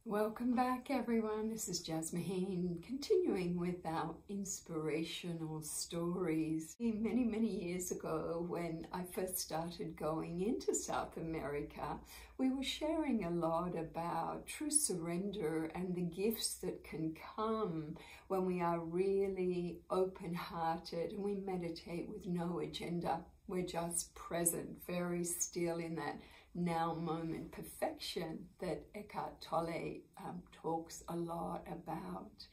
Welcome back, everyone. This is Jasmine, continuing with our inspirational stories. Many, many years ago, when I first started going into South America, we were sharing a lot about true surrender and the gifts that can come when we are really open-hearted and we meditate with no agenda. We're just present, very still in that now moment perfection that Eckhart Tolle talks a lot about.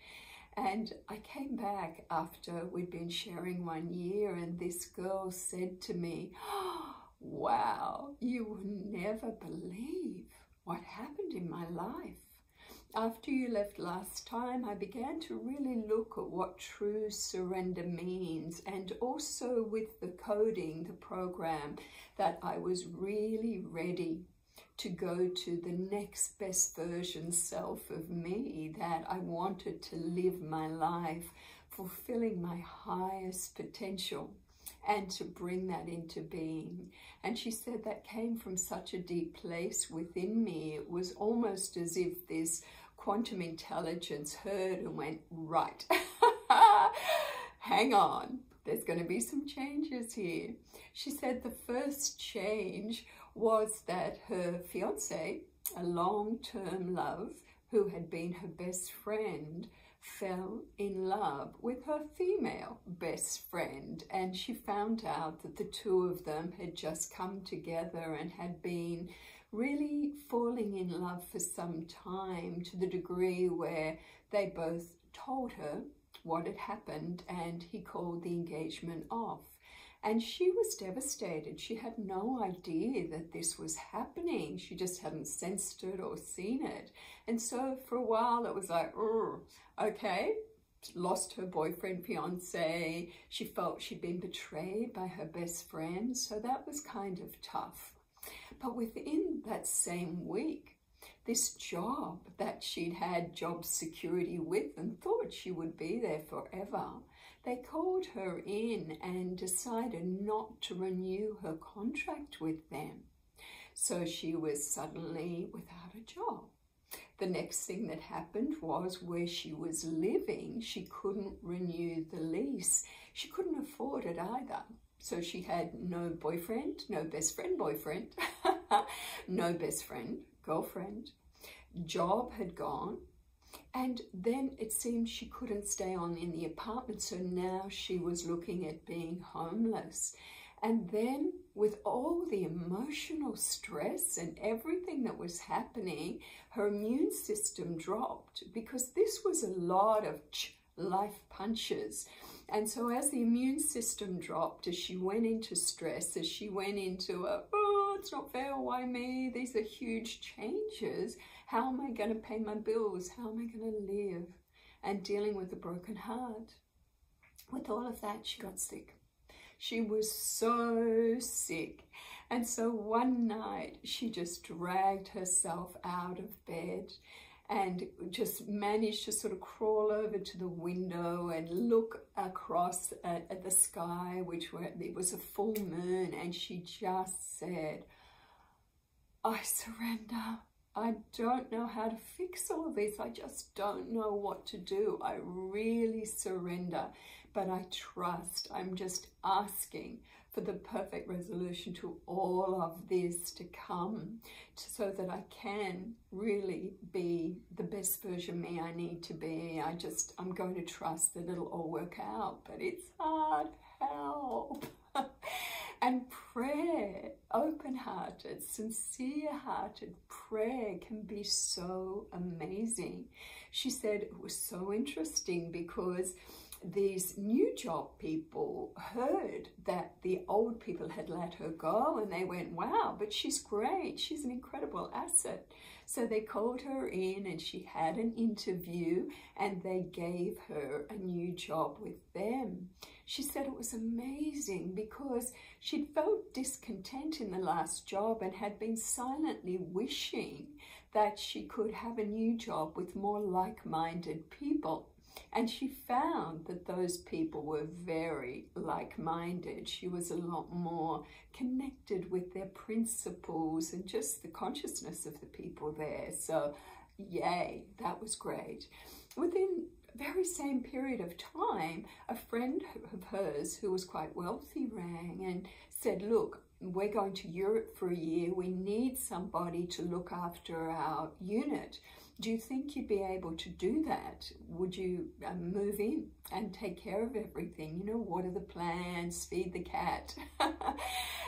And I came back after we'd been sharing 1 year, and this girl said to me, "Oh, wow, you will never believe what happened in my life. After you left last time, I began to really look at what true surrender means, and also with the coding, the program, that I was really ready to go to the next best version self of me, that I wanted to live my life fulfilling my highest potential and to bring that into being." And she said that came from such a deep place within me. It was almost as if this quantum intelligence heard and went, right, hang on, there's going to be some changes here. She said the first change was that her fiance, a long-term love, who had been her best friend, fell in love with her female best friend, and she found out that the two of them had just come together and had been really falling in love for some time, to the degree where they both told her what had happened, and he called the engagement off. And she was devastated. She had no idea that this was happening. She just hadn't sensed it or seen it. And so for a while it was like, okay, lost her boyfriend, fiance. She felt she'd been betrayed by her best friend. So that was kind of tough. But within that same week, this job that she'd had job security with and thought she would be there forever, they called her in and decided not to renew her contract with them. So she was suddenly without a job. The next thing that happened was where she was living, she couldn't renew the lease. She couldn't afford it either. So she had no boyfriend, no best friend boyfriend, no best friend girlfriend. Job had gone. And then it seemed she couldn't stay on in the apartment, so now she was looking at being homeless. And then with all the emotional stress and everything that was happening, her immune system dropped, because this was a lot of life punches. And so as the immune system dropped, as she went into stress, as she went into it's not fair, why me? These are huge changes. How am I going to pay my bills? How am I going to live? And dealing with a broken heart. With all of that, she got sick. She was so sick. And so one night, she just dragged herself out of bed and just managed to sort of crawl over to the window and look across at the sky, it was a full moon, and she just said, "I surrender. I don't know how to fix all of this. I just don't know what to do. I really surrender, but I trust. I'm just asking for the perfect resolution to all of this to come, so that I can really be the best version of me I need to be. I'm going to trust that it'll all work out, but it's hard. Help." And prayer, open-hearted, sincere-hearted prayer can be so amazing. She said it was so interesting because these new job people heard that the old people had let her go, and they went, wow, but she's great. She's an incredible asset. So they called her in and she had an interview and they gave her a new job with them. She said it was amazing because she'd felt discontent in the last job and had been silently wishing that she could have a new job with more like-minded people. And she found that those people were very like-minded. She was a lot more connected with their principles and just the consciousness of the people there. So yay, that was great. Within the very same period of time, a friend of hers who was quite wealthy rang and said, look, we're going to Europe for a year. We need somebody to look after our unit. Do you think you'd be able to do that? Would you move in and take care of everything? You know, what are the plans? Feed the cat.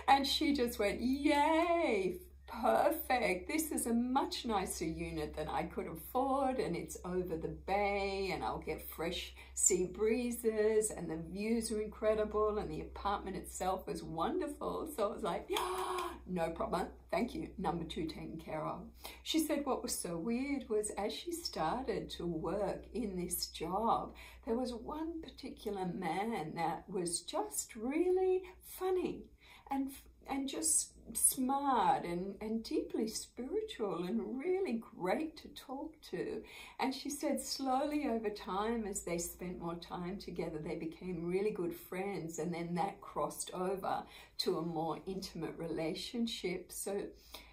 And she just went, yay, perfect. This is a much nicer unit than I could afford, and it's over the bay, and I'll get fresh sea breezes, and the views are incredible, and the apartment itself is wonderful. So I was like, yeah, no problem. Thank you. Number 2 taken care of. She said what was so weird was as she started to work in this job, there was one particular man that was just really funny and just smart and deeply spiritual and really great to talk to. And she said slowly over time, as they spent more time together, they became really good friends, and then that crossed over to a more intimate relationship. So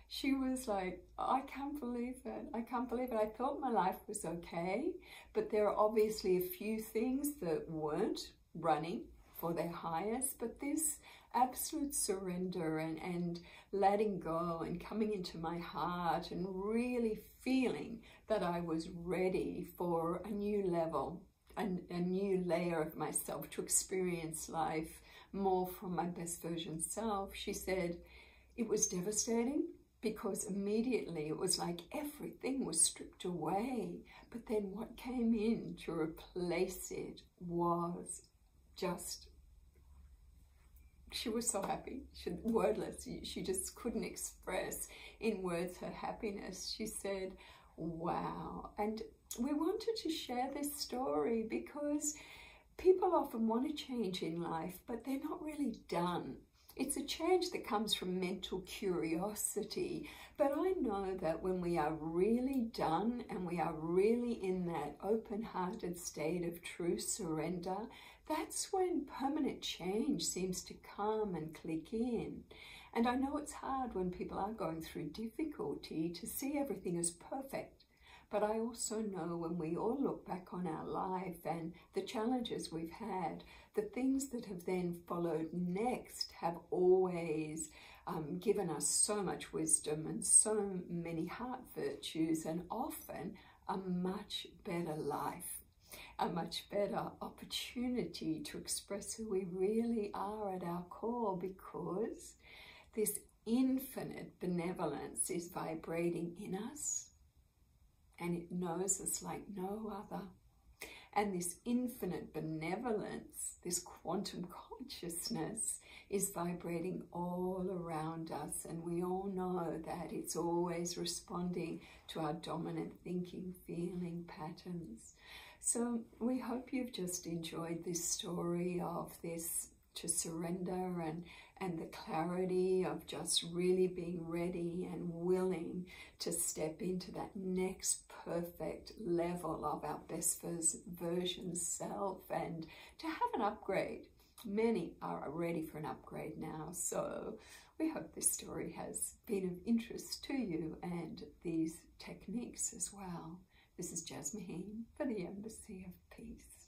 she was like, I can't believe it. I can't believe it. I thought my life was okay, but there are obviously a few things that weren't running for their highest, but this absolute surrender and letting go and coming into my heart and really feeling that I was ready for a new level, a new layer of myself, to experience life more from my best version self. She said it was devastating because immediately it was like everything was stripped away, but then what came in to replace it was just, she was so happy, wordless. She just couldn't express in words her happiness. She said, wow. And we wanted to share this story because people often want to change in life, but they're not really done. It's a change that comes from mental curiosity. But I know that when we are really done and we are really in that open-hearted state of true surrender, that's when permanent change seems to come and click in. And I know it's hard when people are going through difficulty to see everything as perfect. But I also know when we all look back on our life and the challenges we've had, the things that have then followed next have always given us so much wisdom and so many heart virtues, and often a much better life, a much better opportunity to express who we really are at our core, because this infinite benevolence is vibrating in us. And it knows us like no other. And this infinite benevolence, this quantum consciousness, is vibrating all around us. And we all know that it's always responding to our dominant thinking, feeling patterns. So we hope you've just enjoyed this story of this to surrender and the clarity of just really being ready and willing to step into that next perfect level of our best version self and to have an upgrade. Many are ready for an upgrade now, so we hope this story has been of interest to you and these techniques as well. This is Jazz Maheen for the Embassy of Peace.